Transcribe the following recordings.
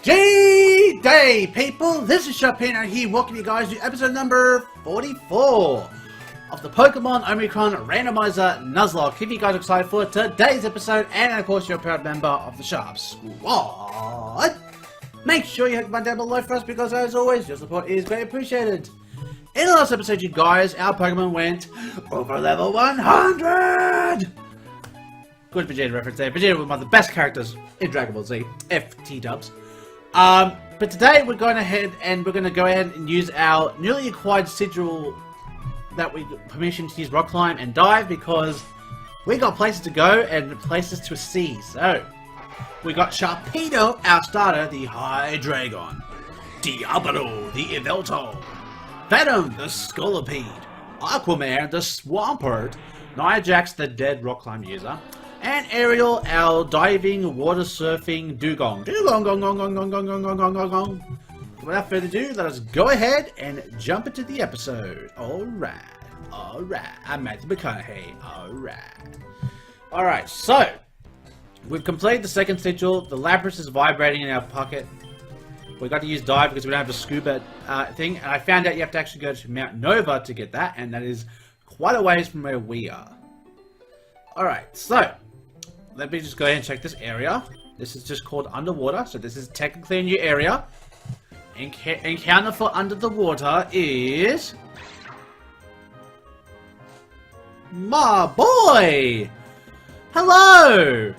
G-Day, people! This is Sharpino here, welcome you guys to episode number 44 of the Pokémon Omicron Randomizer Nuzlocke. If you guys are excited for today's episode, and of course you're a proud member of the Sharp Squad, make sure you hit the button down below for us because as always, your support is very appreciated. In the last episode, you guys, our Pokemon went over level 100! Good Vegeta reference there. Vegeta was one of the best characters in Dragon Ball Z, FT dubs. But today we're going ahead and we're going to go ahead and use our newly acquired sigil that we got permission to use Rock Climb and Dive because we got places to go and places to see. So, we got Sharpino, our starter, the Hydreigon, Diablo, the Yveltal, Venom, the Scolipede, Aquaman, the Swampert, Niajax, the dead Rock Climb user, and Ariel, our diving, water surfing Dugong. Dugong, gong, gong, gong, gong, gong, gong, gong, gong, gong, gong. Without further ado, let us go ahead and jump into the episode. Alright, I'm Matthew McConaughey. Alright, so we've completed the second sigil. The Lapras is vibrating in our pocket. We got to use Dive because we don't have the scuba thing. And I found out you have to actually go to Mount Nova to get that, and that is quite a ways from where we are. Alright, so let me just go ahead and check this area. This is just called underwater, so this is technically a new area. Encounter for under the water is my boy! Hello!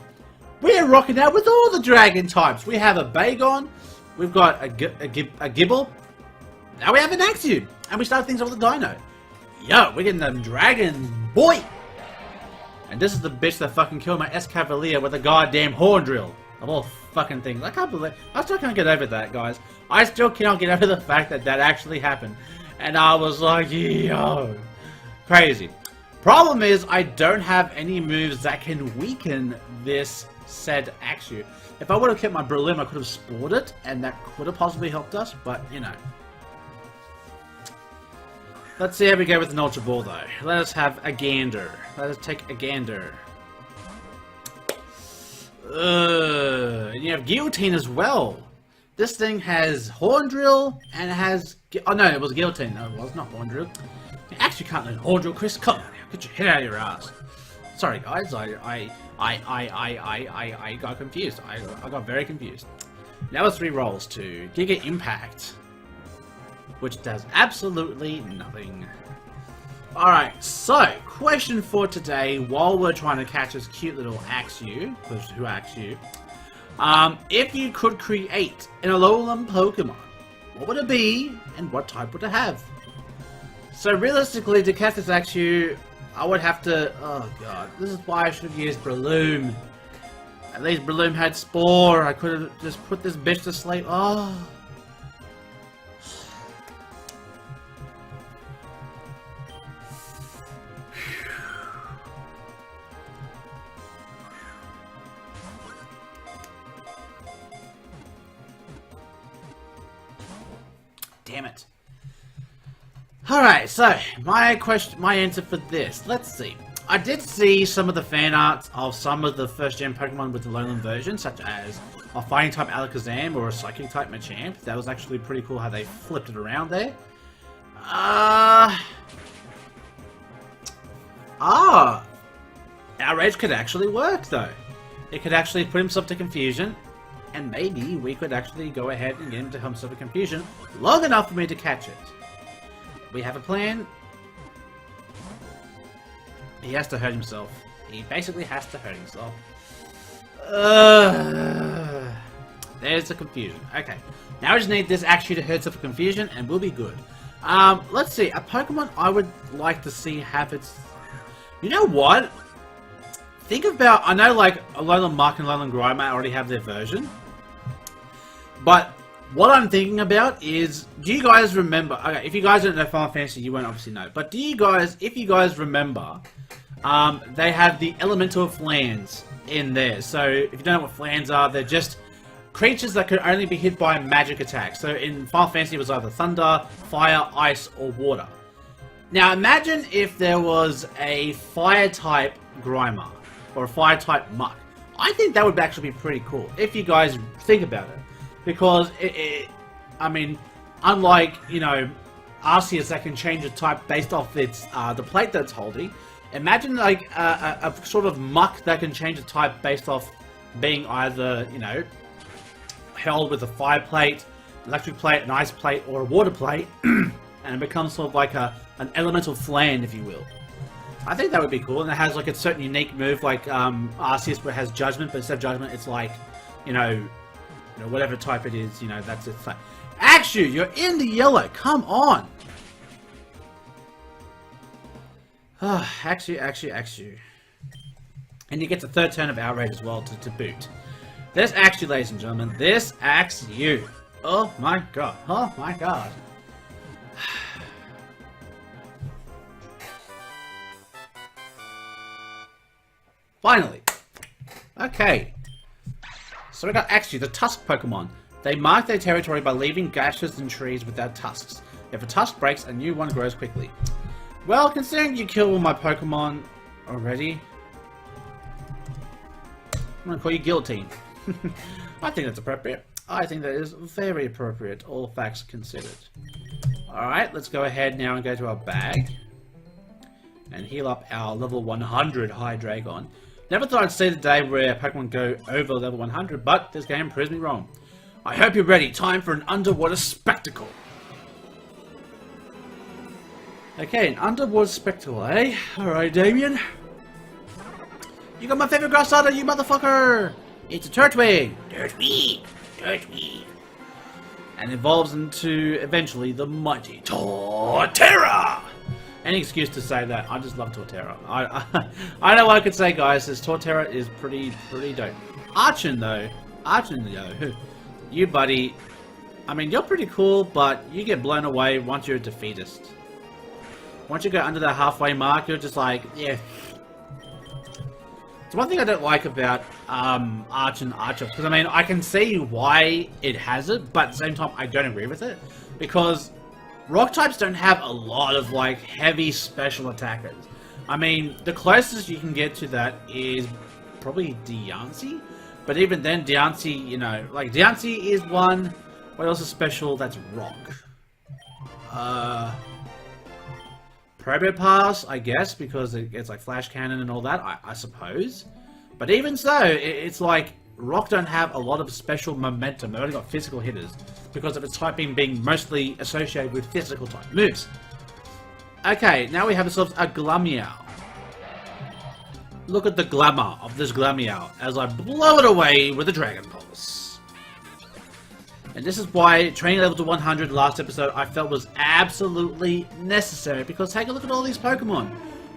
We're rocking out with all the dragon types. We have a Bagon, we've got a Gibble, now we have an Axion, and we start things off with a Dino. Yo, we're getting them dragons, boy! And this is the bitch that fucking killed my Escavalier with a goddamn horn drill. Of all fucking things. I can't believe... I still can't get over that, guys. I still cannot get over the fact that that actually happened. And I was like, yo. Crazy. Problem is, I don't have any moves that can weaken this said Axew. If I would have kept my Breloom, I could have spored it. And that could have possibly helped us. But, you know. Let's see how we go with an Ultra Ball, though. Let us have a gander. Let us take a gander. And you have Guillotine as well. This thing has Horn Drill and it has... Oh no, it was Guillotine. No, it was not Horn Drill. You actually can't learn Horn Drill, Chris. Come on, get your head out of your ass. Sorry, guys. I got confused. I got very confused. Now it's 3 rolls to Giga Impact, which does absolutely nothing. Alright, so, question for today, while we're trying to catch this cute little Axew, who Axew, if you could create an Alolan Pokemon, what would it be, and what type would it have? So realistically, to catch this Axew, I would have to, oh god, this is why I should have used Breloom. At least Breloom had Spore, I could have just put this bitch to sleep, oh. Damn it. Alright, so, my answer for this, let's see. I did see some of the fan arts of some of the first gen Pokemon with the Alolan version, such as a fighting type Alakazam or a psychic type Machamp. That was actually pretty cool how they flipped it around there. Outrage could actually work though. It could actually put himself to confusion. And maybe we could actually go ahead and get him to himself a confusion long enough for me to catch it. We have a plan. He has to hurt himself. He basically has to hurt himself. There's the confusion. Okay. Now I just need this actually to hurt himself a confusion and we'll be good. Let's see. A Pokemon I would like to see have its... You know what? Think about... I know like Alolan Muck and Alolan Grimer already have their version. But what I'm thinking about is, do you guys remember, okay, if you guys don't know Final Fantasy, you won't obviously know, but do you guys, if you guys remember, they have the Elemental Flans in there. So, if you don't know what Flans are, they're just creatures that could only be hit by magic attacks. So, in Final Fantasy, it was either Thunder, Fire, Ice, or Water. Now, imagine if there was a Fire-type Grimer, or a Fire-type Muck. I think that would actually be pretty cool, if you guys think about it. because I mean, unlike, you know, Arceus that can change the type based off its the plate that's holding, imagine like a sort of muck that can change the type based off being either, you know, held with a fire plate, electric plate, an ice plate, or a water plate, and it becomes sort of like an elemental flan, if you will. I think that would be cool, and it has like a certain unique move, like Arceus, where it has Judgment, but instead of Judgment, it's like, you know, whatever type it is, you know, that's its type. Axew, you're in the yellow, come on! Axew. And you get the third turn of Outrage as well to boot. This Axew, ladies and gentlemen, this Axew. Oh my god, oh my god. Finally! Okay. So we got Axew, the Tusk Pokemon. They mark their territory by leaving gashes in trees without tusks. If a tusk breaks, a new one grows quickly. Well, considering you killed all my Pokemon already, I'm gonna call you Guillotine. I think that's appropriate. I think that is very appropriate, all facts considered. Alright, let's go ahead now and go to our bag. And heal up our level 100 Hydreigon. Never thought I'd see the day where Pokemon go over level 100, but this game proves me wrong. I hope you're ready. Time for an underwater spectacle. Okay, an underwater spectacle, eh? Alright, Damien. You got my favorite grass starter, you motherfucker! It's a Turtwig! Turtwig! Turtwig! And evolves into, eventually, the mighty Torterra! Any excuse to say that, I just love Torterra. I know what I could say, guys, this Torterra is pretty dope. Archon, though, you buddy, I mean, you're pretty cool, but you get blown away once you're a defeatist. Once you go under the halfway mark, you're just like, yeah. It's one thing I don't like about Archon, because I mean, I can see why it has it, but at the same time, I don't agree with it, because rock types don't have a lot of like heavy special attackers. I mean, the closest you can get to that is probably Diancie, but even then, Diancie, you know, like Diancie is one. What else is special? That's rock. Probopass, I guess, because it gets like flash cannon and all that, I suppose. But even so, it's like rock don't have a lot of special momentum. They've only got physical hitters because of its typing being mostly associated with physical type moves. Okay, now we have ourselves a Glameow. Look at the glamour of this Glameow as I blow it away with a Dragon Pulse. And this is why training level to 100 last episode I felt was absolutely necessary, because take a look at all these Pokemon.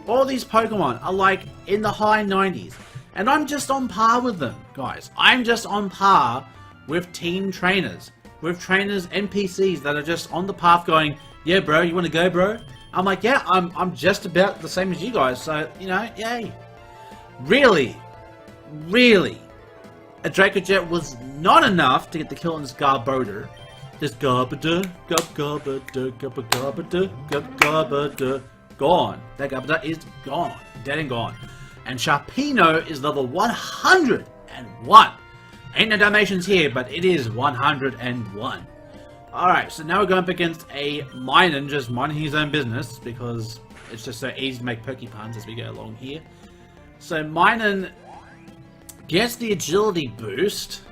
All these Pokemon are like in the high 90s. And I'm just on par with them, guys. I'm just on par with team trainers. With trainers, NPCs that are just on the path going, yeah bro, you want to go bro? I'm like, yeah, I'm just about the same as you guys, so, you know, yay. Really, a Draco Jet was not enough to get the kill on this Garbodor. This Garbodor, gone. That Garbodor is gone. Dead and gone. And Sharpino is level 101. Ain't no Dalmatians here, but it is 101. Alright, so now we're going up against a Minun, just minding his own business, because it's just so easy to make Poke puns as we go along here. So Minun gets the agility boost,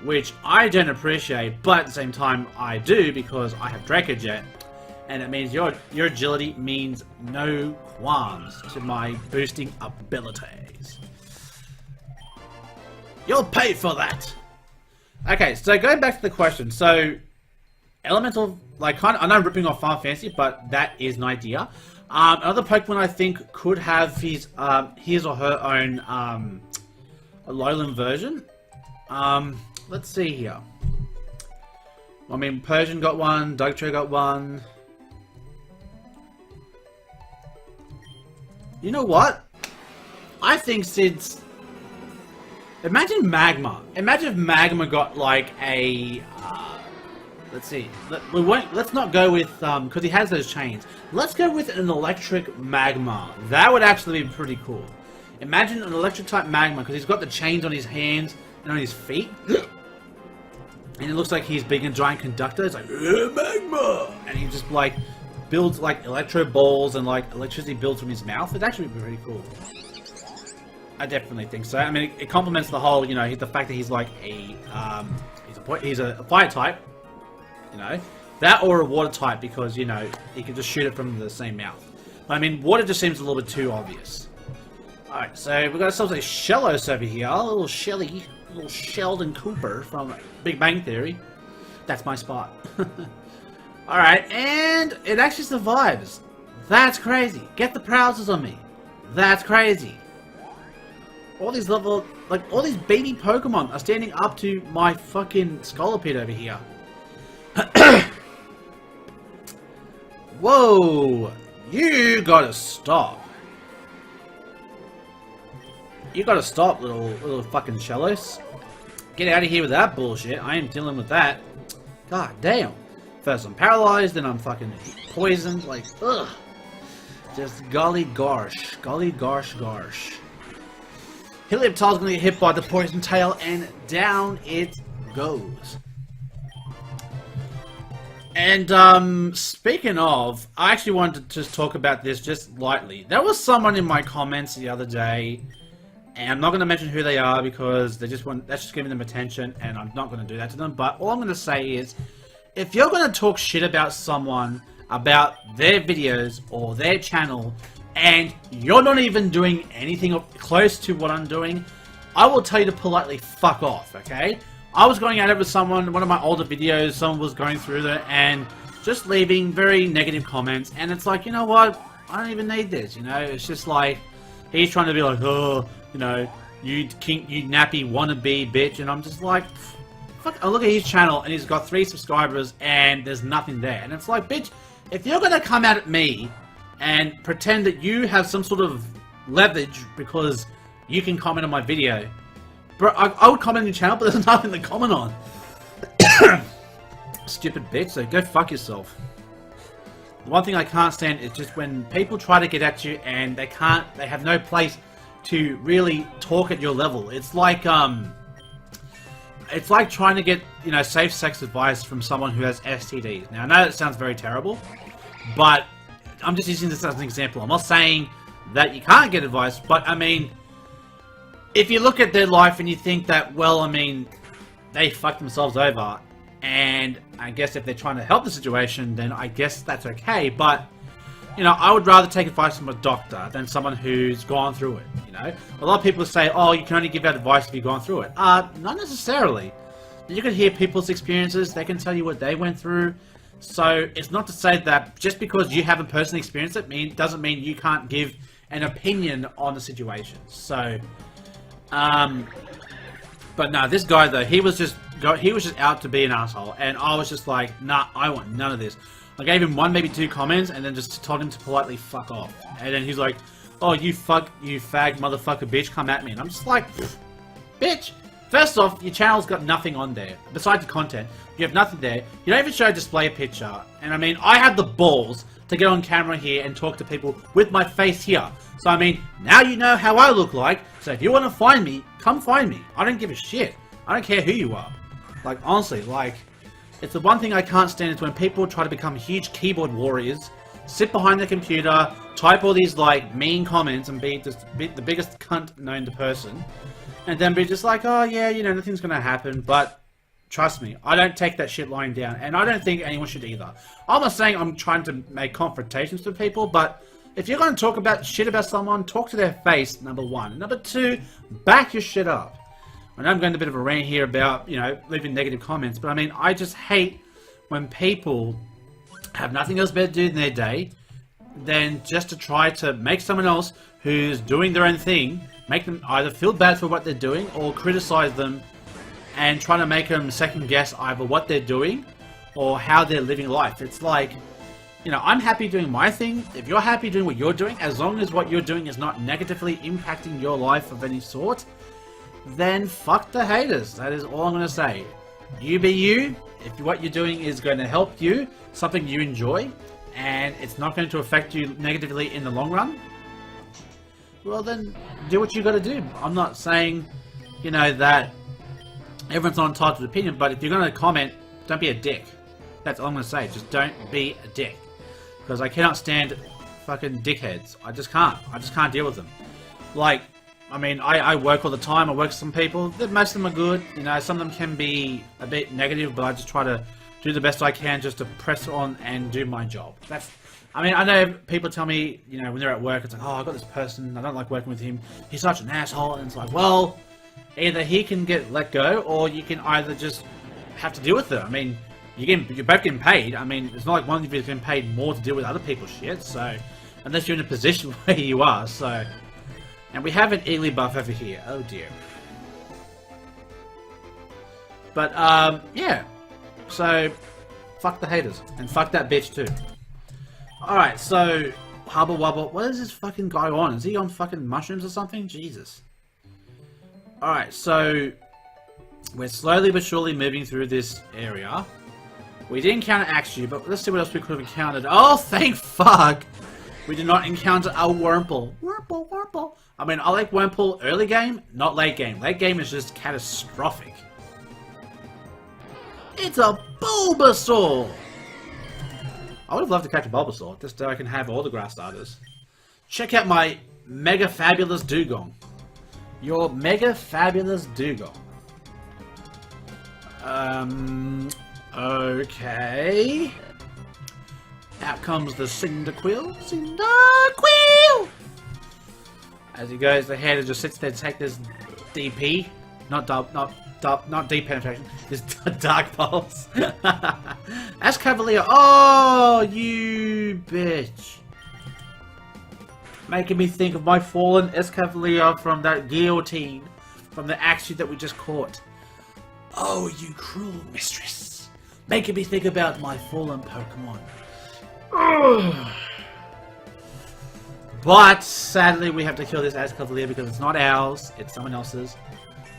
which I don't appreciate, but at the same time I do because I have Draco Jet, and it means your agility means no qualms to my boosting abilities. You'll pay for that! Okay, so going back to the question, so Elemental, like, kind of, I know I'm ripping off Final Fantasy, but that is an idea. Another Pokemon I think could have his or her own Alolan version. Let's see here. I mean, Persian got one, Dugtrio got one. You know what? I think since... Imagine Magma. Imagine if Magma got like a... let's see. Let's not go with... because he has those chains. Let's go with an electric Magma. That would actually be pretty cool. Imagine an electric type Magma, because he's got the chains on his hands and on his feet. And it looks like he's being a giant conductor. It's like, magma! And he just, like, builds, like, electro balls and, like, electricity builds from his mouth. It'd actually be pretty cool. I definitely think so. I mean, it complements the whole, you know, the fact that he's, like, he's a fire type. You know? That or a water type because, you know, he can just shoot it from the same mouth. But, I mean, water just seems a little bit too obvious. Alright, so we've got ourselves a Shellos over here. A little Shelly. Little Sheldon Cooper from Big Bang Theory. That's my spot. Alright, and it actually survives. That's crazy. Get the Prowsers on me. That's crazy. All these all these baby Pokemon are standing up to my fucking Scolipede over here. Whoa! You gotta stop. You gotta stop, little fucking Shellos. Get out of here with that bullshit. I ain't dealing with that. God damn. First I'm paralyzed, then I'm fucking poisoned. Like, ugh. Just golly gosh. Golly gosh gosh. Helioptile's gonna get hit by the poison tail, and down it goes. And, speaking of, I actually wanted to just talk about this just lightly. There was someone in my comments the other day, and I'm not going to mention who they are because that's just giving them attention, and I'm not going to do that to them. But all I'm going to say is, if you're going to talk shit about someone, about their videos or their channel, and you're not even doing anything close to what I'm doing, I will tell you to politely fuck off, okay? I was going at it with someone, one of my older videos, someone was going through there and just leaving very negative comments, and it's like, you know what? I don't even need this, you know? It's just like, he's trying to be like, oh, you know, you nappy wannabe bitch, and I'm just like, fuck, I look at his channel and he's got 3 subscribers and there's nothing there. And it's like, bitch, if you're gonna come at me and pretend that you have some sort of leverage because you can comment on my video, bro, I would comment on your channel, but there's nothing to comment on. Stupid bitch, so go fuck yourself. The one thing I can't stand is just when people try to get at you and they have no place to really talk at your level. It's like trying to get, you know, safe sex advice from someone who has STDs. Now, I know that sounds very terrible, but I'm just using this as an example. I'm not saying that you can't get advice, but I mean, if you look at their life and you think that, well, I mean, they fucked themselves over, and I guess if they're trying to help the situation, then I guess that's okay, but, you know, I would rather take advice from a doctor than someone who's gone through it, you know? A lot of people say, oh, you can only give out advice if you've gone through it. Not necessarily. You can hear people's experiences, they can tell you what they went through, so it's not to say that just because you haven't personally experienced it doesn't mean you can't give an opinion on the situation. So, but no, this guy though, he was just out to be an asshole, and I was just like, nah, I want none of this. I gave him 1, maybe 2 comments, and then just told him to politely fuck off. And then he's like, oh, you fag motherfucker bitch, come at me. And I'm just like, bitch, first off, your channel's got nothing on there. Besides the content, you have nothing there. You don't even show a display picture. And I mean, I have the balls to get on camera here and talk to people with my face here. So I mean, now you know how I look like, so if you want to find me, come find me. I don't give a shit. I don't care who you are. Like, honestly, like, it's the one thing I can't stand is when people try to become huge keyboard warriors, sit behind the computer, type all these, like, mean comments and be just the biggest cunt known to person, and then be just like, oh yeah, you know, nothing's gonna happen, but trust me, I don't take that shit lying down, and I don't think anyone should either. I'm not saying I'm trying to make confrontations with people, but if you're gonna talk about shit about someone, talk to their face, number 1. Number 2, back your shit up. I know I'm going a bit of a rant here about, you know, leaving negative comments, but I mean, I just hate when people have nothing else better to do in their day than just to try to make someone else who's doing their own thing, make them either feel bad for what they're doing or criticize them and try to make them second guess either what they're doing or how they're living life. It's like, you know, I'm happy doing my thing. If you're happy doing what you're doing, as long as what you're doing is not negatively impacting your life of any sort, then fuck the haters. That is all I'm going to say. You be you. If what you're doing is going to help you, something you enjoy, and it's not going to affect you negatively in the long run, well then, do what you got to do. I'm not saying, you know, that everyone's not entitled to an opinion, but if you're going to comment, don't be a dick. That's all I'm going to say. Just don't be a dick. Because I cannot stand fucking dickheads. I just can't. I just can't deal with them. Like, I mean, I work all the time. I work with some people. Most of them are good. You know, some of them can be a bit negative, but I just try to do the best I can just to press on and do my job. That's... I mean, I know people tell me, you know, when they're at work, it's like, oh, I've got this person, I don't like working with him, he's such an asshole, and it's like, well, either he can get let go, or you can either just have to deal with it. I mean, you're both getting paid. I mean, it's not like one of you is getting paid more to deal with other people's shit, so, unless you're in a position where you are, so. And we have an Eagly buff over here, oh dear. But, yeah. So, fuck the haters, and fuck that bitch too. Alright, so, Hubble Wubble, what is this fucking guy on? Is he on fucking mushrooms or something? Jesus. Alright, so, we're slowly but surely moving through this area. We did encounter Axew, but let's see what else we could have encountered. Oh, thank fuck! We did not encounter a Wurmple. Wurmple, Wurmple. I mean, I like Wurmple early game, not late game. Late game is just catastrophic. It's a Bulbasaur! I would have loved to catch a Bulbasaur, just so I can have all the grass starters. Check out my Mega Fabulous Dugong. Your Mega Fabulous Dugong. Okay. Out comes the Cyndaquil. Cyndaquil! As he goes ahead and just sits there to take this DP. Not deep penetration. This Dark Pulse. Escavalier. Oh, you bitch. Making me think of my fallen Escavalier from that guillotine. From the Axew that we just caught. Oh, you cruel mistress. Making me think about my fallen Pokemon. Ugh. But, sadly, we have to kill this Escavalier because it's not ours. It's someone else's.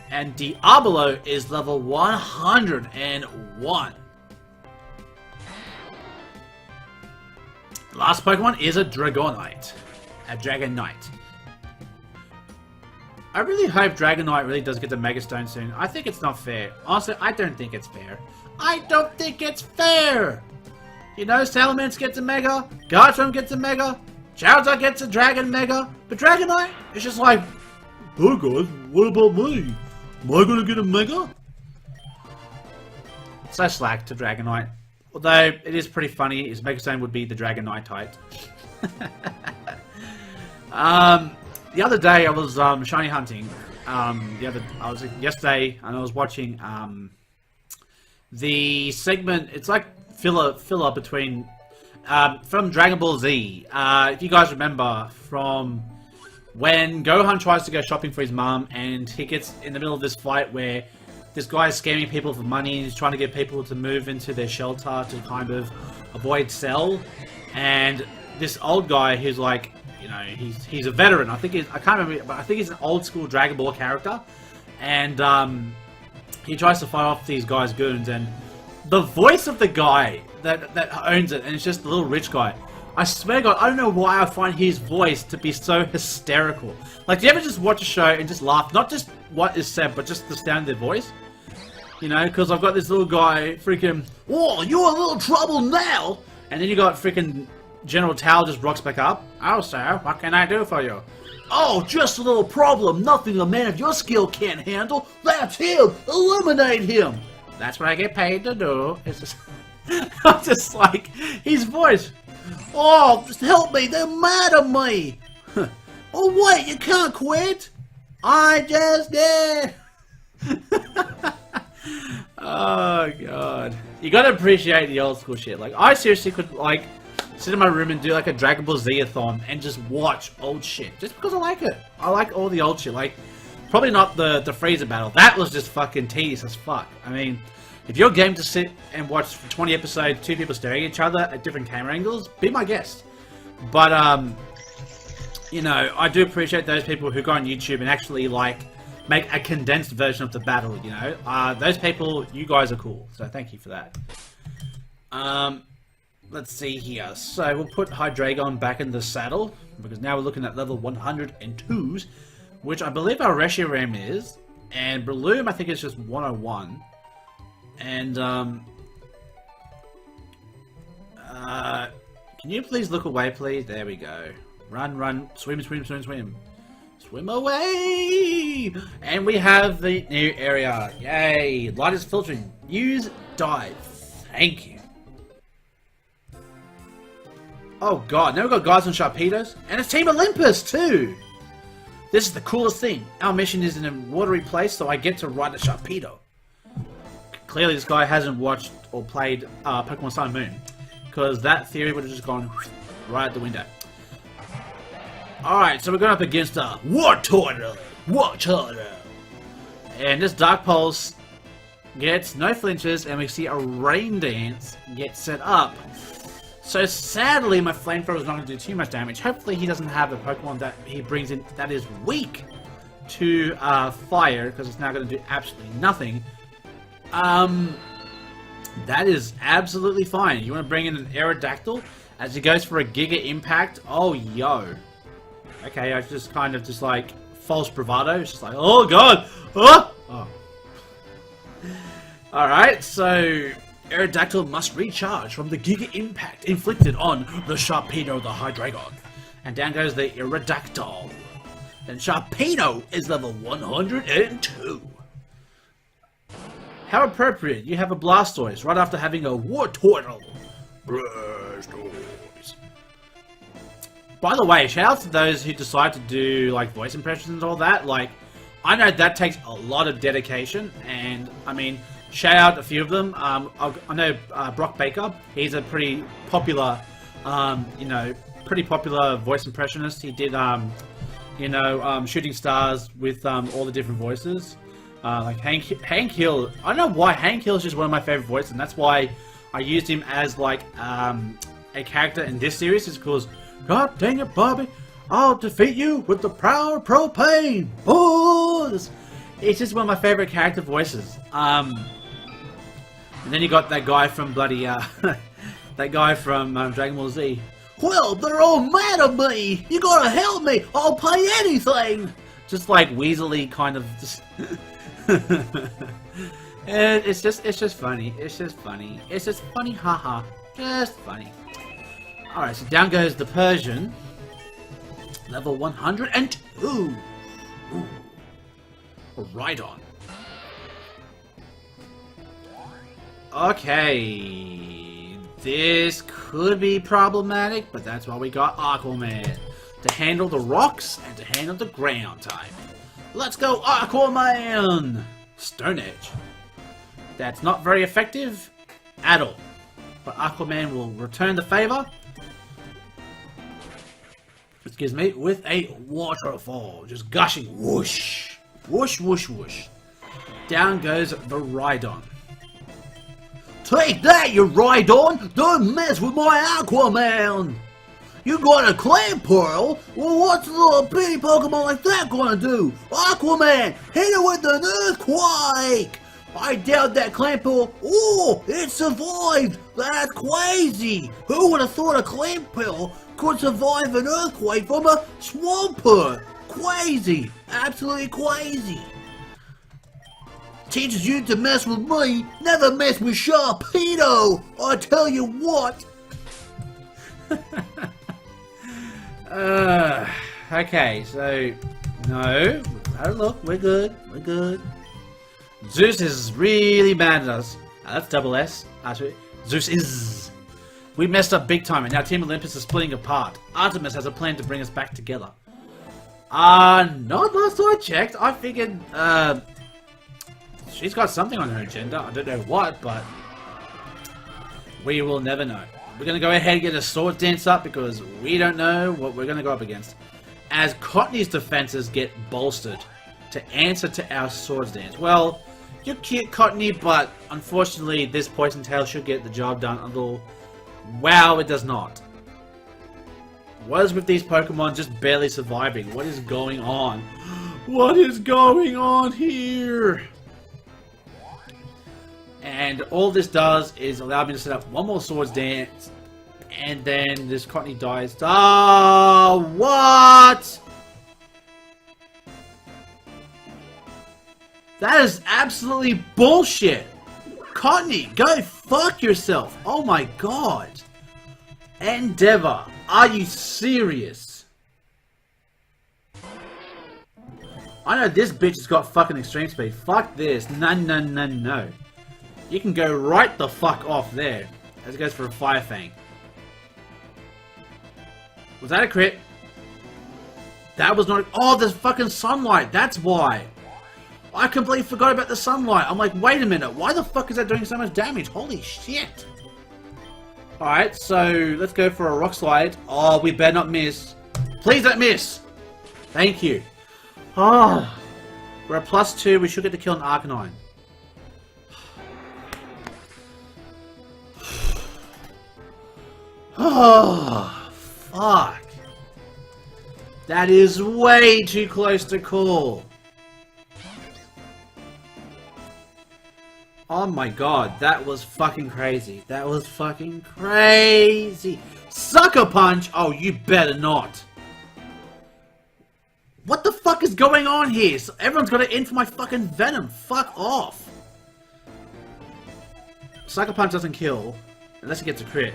And Diablo is level 101. The last Pokemon is a Dragonite. A Dragonite. I really hope Dragonite really does get the Mega Stone soon. I think it's not fair. Honestly, I don't think it's fair. I don't think it's fair! You know, Salamence gets a Mega, Garchomp gets a Mega, Charizard gets a Dragon Mega, but Dragonite is just like, oh guys, what about me? Am I gonna get a Mega? So slack to Dragonite. Although, it is pretty funny, his Mega Stone would be the Dragonite type. The other day I was shiny hunting. Yesterday, and I was watching the segment. It's like filler between from Dragon Ball Z. If you guys remember from when Gohan tries to go shopping for his mom, and he gets in the middle of this fight where this guy is scamming people for money. He's trying to get people to move into their shelter to kind of avoid Cell, and this old guy who's like, you know, he's a veteran. I can't remember, but I think he's an old school Dragon Ball character, and he tries to fight off these guys' goons, and the voice of the guy that owns it, and it's just a little rich guy. I swear to God, I don't know why I find his voice to be so hysterical. Like, do you ever just watch a show and just laugh? Not just what is said, but just the sound of their voice. You know, because I've got this little guy freaking, oh, you're a little trouble now! And then you got freaking General Tao just rocks back up. Oh, sir, what can I do for you? Oh, just a little problem. Nothing a man of your skill can't handle. That's him. Eliminate him. That's what I get paid to do. It's just, I'm just like, his voice. Oh, just help me. They're mad at me. Oh, wait, you can't quit. I just did. Oh, God. You gotta appreciate the old school shit. Like, I seriously could, like, sit in my room and do like a Dragon Ball Z-a-thon and just watch old shit. Just because I like it. I like all the old shit. Like, probably not the Frieza battle. That was just fucking tedious as fuck. I mean, if you're game to sit and watch for 20 episodes, two people staring at each other at different camera angles, be my guest. But, you know, I do appreciate those people who go on YouTube and actually, like, make a condensed version of the battle, you know? Those people, you guys are cool. So thank you for that. Let's see here. So we'll put Hydreigon back in the saddle, because now we're looking at level 102s, which I believe our Reshiram is. And Breloom, I think it's just 101. And, can you please look away, please? There we go. Run, run, swim, swim, swim, swim. Swim away! And we have the new area. Yay! Light is filtering. Use dive. Thank you. Oh god, now we've got guys on Sharpinos. And it's Team Olympus too! This is the coolest thing. Our mission is in a watery place, so I get to ride a Sharpedo. Clearly this guy hasn't watched or played Pokemon Sun and Moon. Because that theory would have just gone right out the window. Alright, so we're going up against a Wartortle! Wartortle! And this Dark Pulse gets no flinches, and we see a Rain Dance get set up. So sadly, my Flamethrower is not going to do too much damage. Hopefully he doesn't have a Pokemon that he brings in that is weak to fire, because it's now going to do absolutely nothing. That is absolutely fine. You want to bring in an Aerodactyl as he goes for a Giga Impact? Oh, yo. Okay, I just kind of just like false bravado. It's just like, oh god! Oh! Oh. Alright, so Aerodactyl must recharge from the Giga Impact inflicted on the Sharpino the Hydreigon. And down goes the Aerodactyl. And Sharpino is level 102. How appropriate, you have a Blastoise right after having a Wartortle. Blastoise. By the way, shout out to those who decide to do like voice impressions and all that. Like, I know that takes a lot of dedication, and I mean, shout out a few of them. I know Brock Baker. He's a pretty popular, pretty popular voice impressionist. He did, Shooting Stars with all the different voices. Like Hank Hill. I don't know why Hank Hill is just one of my favorite voices, and that's why I used him as like a character in this series. Is because, God dang it, Bobby, I'll defeat you with the power of propane. Oh, it's just one of my favorite character voices. And then you got that guy from bloody that guy from Dragon Ball Z. Well, they're all mad at me. You gotta help me. I'll pay anything. Just like Weasley, kind of just. And it's just funny. It's just funny. It's just funny, haha. Just funny. Alright, so down goes the Persian. Level 102. Ooh. Right on. Okay. This could be problematic, but that's why we got Aquaman. To handle the rocks and to handle the ground type. Let's go, Aquaman! Stone Edge. That's not very effective at all. But Aquaman will return the favor. Excuse me, with a waterfall. Just gushing. Whoosh. Whoosh, whoosh, whoosh. Down goes the Rhydon. Take that, you Rhydon! Don't mess with my Aquaman! You got a Clam Pearl? Well, what's a little bitty Pokemon like that gonna do? Aquaman, hit it with an Earthquake! I doubt that Clam Pearl. Oh, it survived! That's crazy! Who would have thought a Clam Pearl could survive an earthquake from a Swampert? Crazy! Absolutely crazy! Teaches you to mess with me, never mess with Sharpedo! I tell you what! Okay, so no, look, we're good, we're good. Zeus is really mad at us. That's double S. Actually, Zeus is. We messed up big time, and now Team Olympus is splitting apart. Artemis has a plan to bring us back together. Not last I checked. I figured, she's got something on her agenda. I don't know what, but we will never know. We're going to go ahead and get a sword dance up because we don't know what we're going to go up against. As Cottony's defenses get bolstered to answer to our swords dance. Well, you're cute, Cottony, but unfortunately this Poison Tail should get the job done. Although, wow, it does not. What is with these Pokemon just barely surviving? What is going on? What is going on here? And all this does is allow me to set up one more swords dance, and then this Cottony dies. Oh, what? That is absolutely bullshit! Cottony, go fuck yourself! Oh my god! Endeavor, are you serious? I know this bitch has got fucking extreme speed. Fuck this. No, no, no, no. You can go right the fuck off there. As it goes for a Fire Fang. Was that a crit? That was not... Oh, there's fucking sunlight. That's why. I completely forgot about the sunlight. I'm like, wait a minute. Why the fuck is that doing so much damage? Holy shit. Alright, so let's go for a rock slide. Oh, we better not miss. Please don't miss. Thank you. Oh, we're at +2. We should get to kill an Arcanine. Oh, fuck. That is way too close to call. Oh my god, that was fucking crazy. That was fucking crazy. Sucker Punch? Oh, you better not. What the fuck is going on here? So everyone's got to in for my fucking Venom. Fuck off. Sucker Punch doesn't kill unless it gets a crit.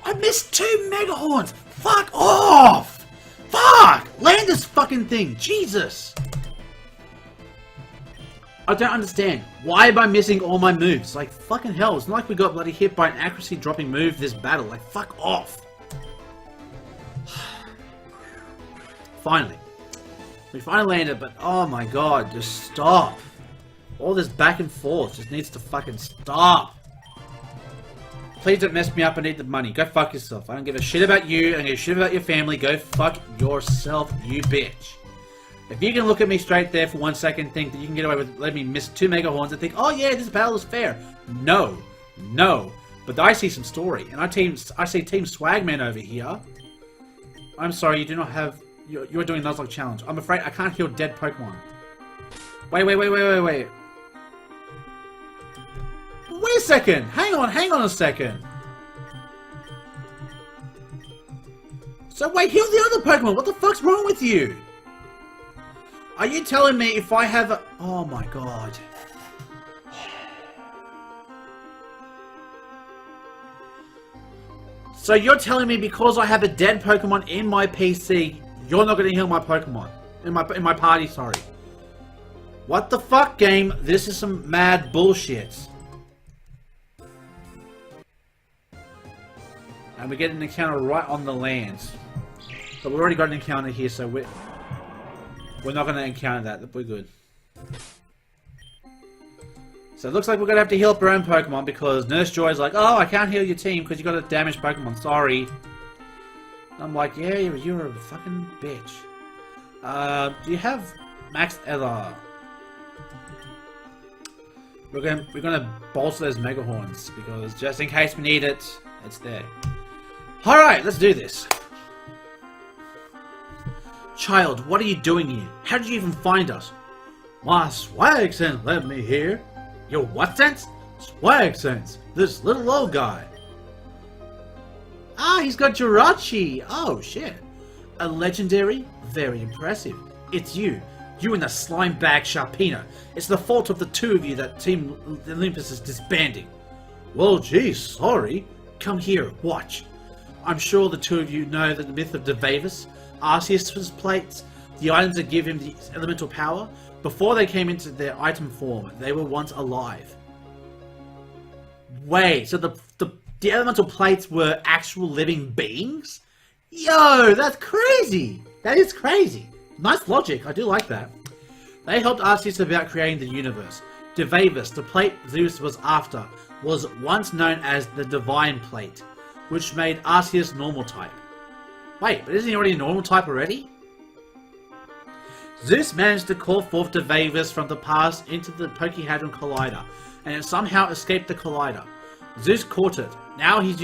I missed 2 Mega Horns! Fuck off! Fuck! Land this fucking thing! Jesus! I don't understand. Why am I missing all my moves? Like, fucking hell, it's not like we got bloody hit by an accuracy dropping move this battle. Like, fuck off! Finally. We finally landed, but oh my god, just stop. All this back and forth just needs to fucking stop. Please don't mess me up, I need the money. Go fuck yourself. I don't give a shit about you, I don't give a shit about your family. Go fuck yourself, you bitch. If you can look at me straight there for 1 second and think that you can get away with letting me miss 2 Mega Horns and think, oh yeah, this battle is fair. No. No. But I see some story. And I see Team Swagman over here. I'm sorry, you do not have... You're doing Nuzlocke Challenge. I'm afraid I can't heal dead Pokemon. Wait. Wait a second! Hang on a second! So wait, heal the other Pokemon! What the fuck's wrong with you? Are you telling me if I have a... Oh my god. So you're telling me because I have a dead Pokemon in my PC, you're not going to heal my Pokemon? In my party, sorry. What the fuck, game? This is some mad bullshit. And we get an encounter right on the lands. But we've already got an encounter here, so we're not going to encounter that. We're good. So it looks like we're going to have to heal up our own Pokemon because Nurse Joy's like, oh, I can't heal your team because you got a damaged Pokemon. Sorry. I'm like, yeah, you're a fucking bitch. Do you have Max Ella? We're gonna bolster those Mega Horns because just in case we need it, it's there. Alright, let's do this. Child, what are you doing here? How did you even find us? My swag sense led me here. Your what sense? Swag sense. This little old guy. Ah, he's got Jirachi. Oh, shit. A legendary? Very impressive. It's you. You and the slime bag Sharpino. It's the fault of the two of you that Team Olympus is disbanding. Well, geez, sorry. Come here, watch. I'm sure the two of you know the myth of Divaevus, Arceus' plates, the items that give him the elemental power. Before they came into their item form, they were once alive. Wait, so the elemental plates were actual living beings? Yo, that's crazy! That is crazy. Nice logic, I do like that. They helped Arceus about creating the universe. Divaevus, the plate Zeus was after, was once known as the Divine Plate, which made Arceus normal type. Wait, but isn't he already a normal type already? Zeus managed to call forth Divaevus from the past into the Pokéhedron Collider, and it somehow escaped the Collider. Zeus caught it. Now he's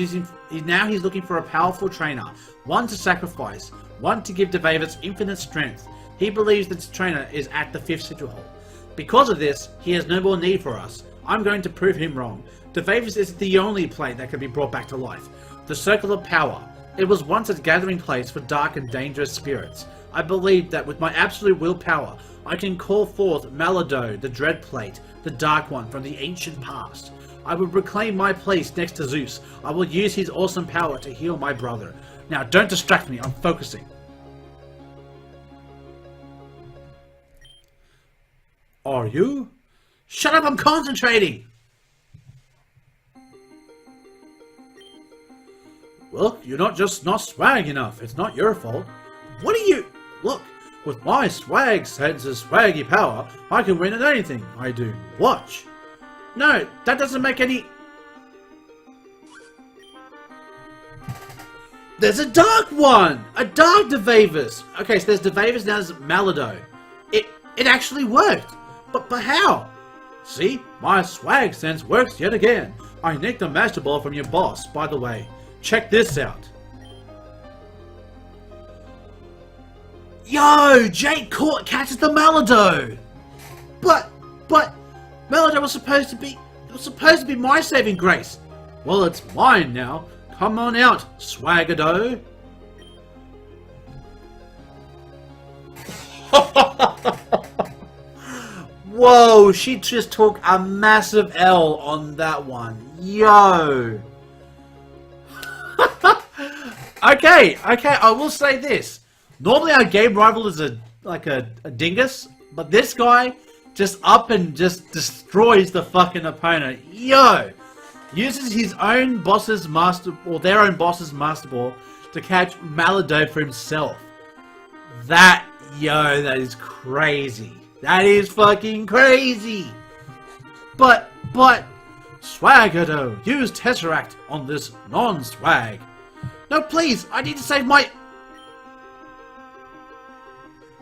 looking for a powerful trainer, one to sacrifice, one to give Divaevus infinite strength. He believes that his trainer is at the 5th sigil hole. Because of this, he has no more need for us. I'm going to prove him wrong. Divaevus is the only plate that can be brought back to life. The Circle of Power. It was once a gathering place for dark and dangerous spirits. I believe that with my absolute willpower, I can call forth Maladeux, the Dreadplate, the Dark One from the ancient past. I will reclaim my place next to Zeus. I will use his awesome power to heal my brother. Now, don't distract me, I'm focusing. Are you? Shut up, I'm concentrating! Well, you're not swag enough. It's not your fault. What are you... Look, with my swag senses swaggy power, I can win at anything I do. Watch. No, that doesn't make any... There's a dark one! A dark Divaevus! Okay, so there's Divaevus, now there's Maladeux. It actually worked! But how? See? My swag sense works yet again. I nicked a Master Ball from your boss, by the way. Check this out. Yo! Jake catches the Maladeux! But Maladeux was supposed to be my saving grace. Well, it's mine now. Come on out, Swagado. Whoa, she just took a massive L on that one. Yo. Okay, I will say this. Normally our game rival is a dingus, but this guy just up and just destroys the fucking opponent. Yo! Uses his own boss's master, or their own boss's master ball to catch Maladeux for himself. That is crazy. That is fucking crazy. But Swagado, use Tesseract on this non-swag. No, please, I need to save my...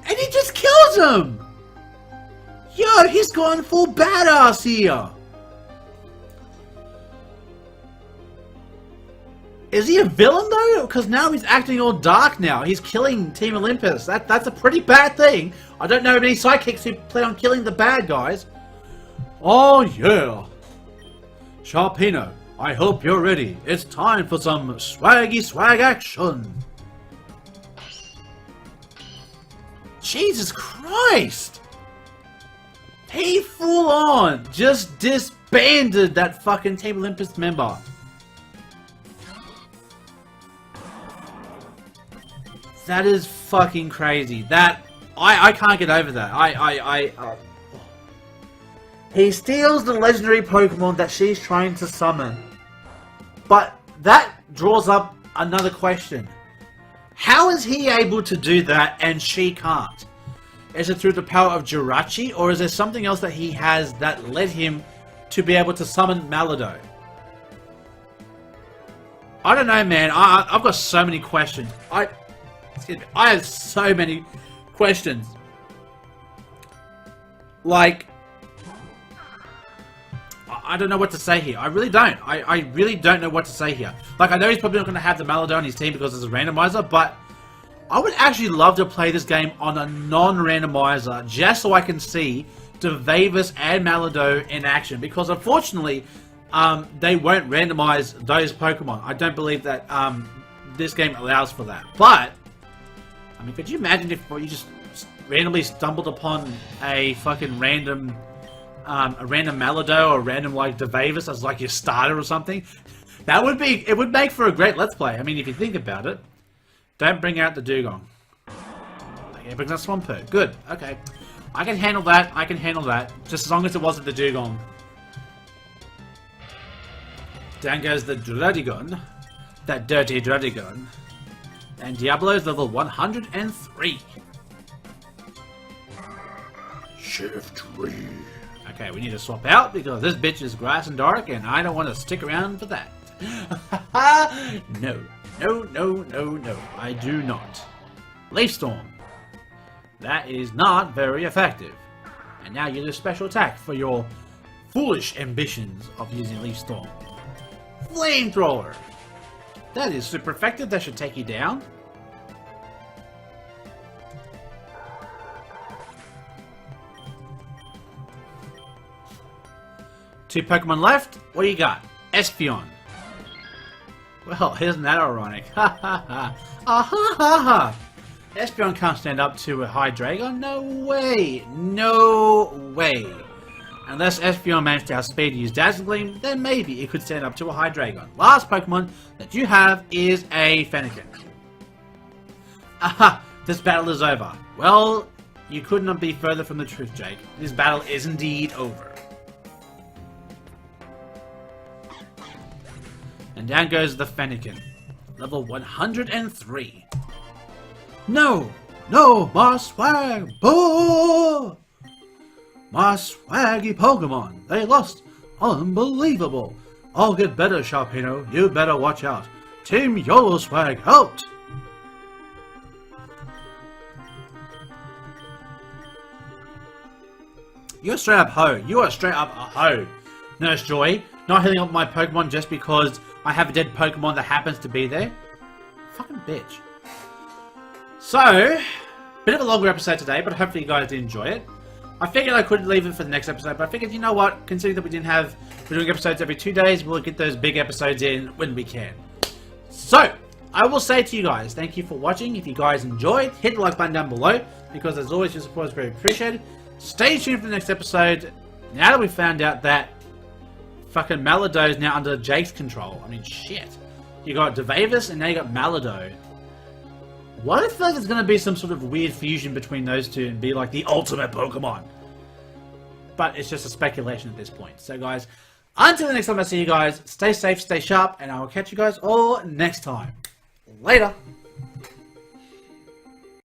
And he just kills him! Yo, he's gone full badass here! Is he a villain though? Because now he's acting all dark now. He's killing Team Olympus. That's a pretty bad thing. I don't know of any sidekicks who plan on killing the bad guys. Oh yeah! Sharpino, I hope you're ready. It's time for some swaggy swag action. Jesus Christ! He full on just disbanded that fucking Team Olympus member. That is fucking crazy. That I can't get over that. He steals the legendary Pokemon that she's trying to summon. But that draws up another question. How is he able to do that and she can't? Is it through the power of Jirachi, or is there something else that he has that led him to be able to summon Maladeux? I don't know, man. I've got so many questions. Excuse me. I have so many questions. Like, I don't know what to say here. I really don't. I really don't know what to say here. Like, I know he's probably not going to have the Maladeux on his team because it's a randomizer, but I would actually love to play this game on a non-randomizer just so I can see Divaevus and Maladeux in action. Because unfortunately, they won't randomize those Pokemon. I don't believe that this game allows for that. But I mean, could you imagine if you just randomly stumbled upon a fucking random Maladeux or a random like Divaevus as like your starter or something? That would be, it would make for a great Let's Play. I mean, if you think about it. Don't bring out the Dugong. Okay, it brings out Swampert. Good. Okay. I can handle that. I can handle that. Just as long as it wasn't the Dugong. Down goes the Druddigon. That dirty Druddigon. And Diablo's level 103. Shift 3. Okay, we need to swap out because this bitch is grass and dark and I don't want to stick around for that. No. No. I do not. Leaf Storm. That is not very effective. And now you do a special attack for your foolish ambitions of using Leaf Storm. Flamethrower. That is super effective. That should take you down. Two Pokemon left. What do you got? Espeon. Well, isn't that ironic? Ha ha ha. Ah ha ha ha. Espeon can't stand up to a Hydreigon? No way! No way! Unless Espeon managed to outspeed and use Dazzling Gleam, then maybe it could stand up to a Hydreigon. Last Pokemon that you have is a Fennekin. Aha! This battle is over. Well, you could not be further from the truth, Jake. This battle is indeed over. And down goes the Fennekin. Level 103. No! No! My swag! Boo! My swaggy Pokemon! They lost! Unbelievable! I'll get better, Sharpino. You better watch out. Team YOLO Swag out! You're straight up ho. You are straight up a ho. Nurse Joy, not healing up my Pokemon just because I have a dead Pokemon that happens to be there. Fucking bitch. So, bit of a longer episode today, but hopefully you guys did enjoy it. I figured I could leave it for the next episode, but I figured, you know what, considering that we're doing episodes every 2 days, we'll get those big episodes in when we can. So, I will say to you guys, thank you for watching. If you guys enjoyed, hit the like button down below, because as always, your support is very appreciated. Stay tuned for the next episode. Now that we've found out that fucking Maladeux is now under Jake's control. I mean, shit. You got Divaevus and now you got Maladeux. What if there's going to be some sort of weird fusion between those two and be like the ultimate Pokemon? But it's just a speculation at this point. So guys, until the next time I see you guys, stay safe, stay sharp, and I will catch you guys all next time. Later.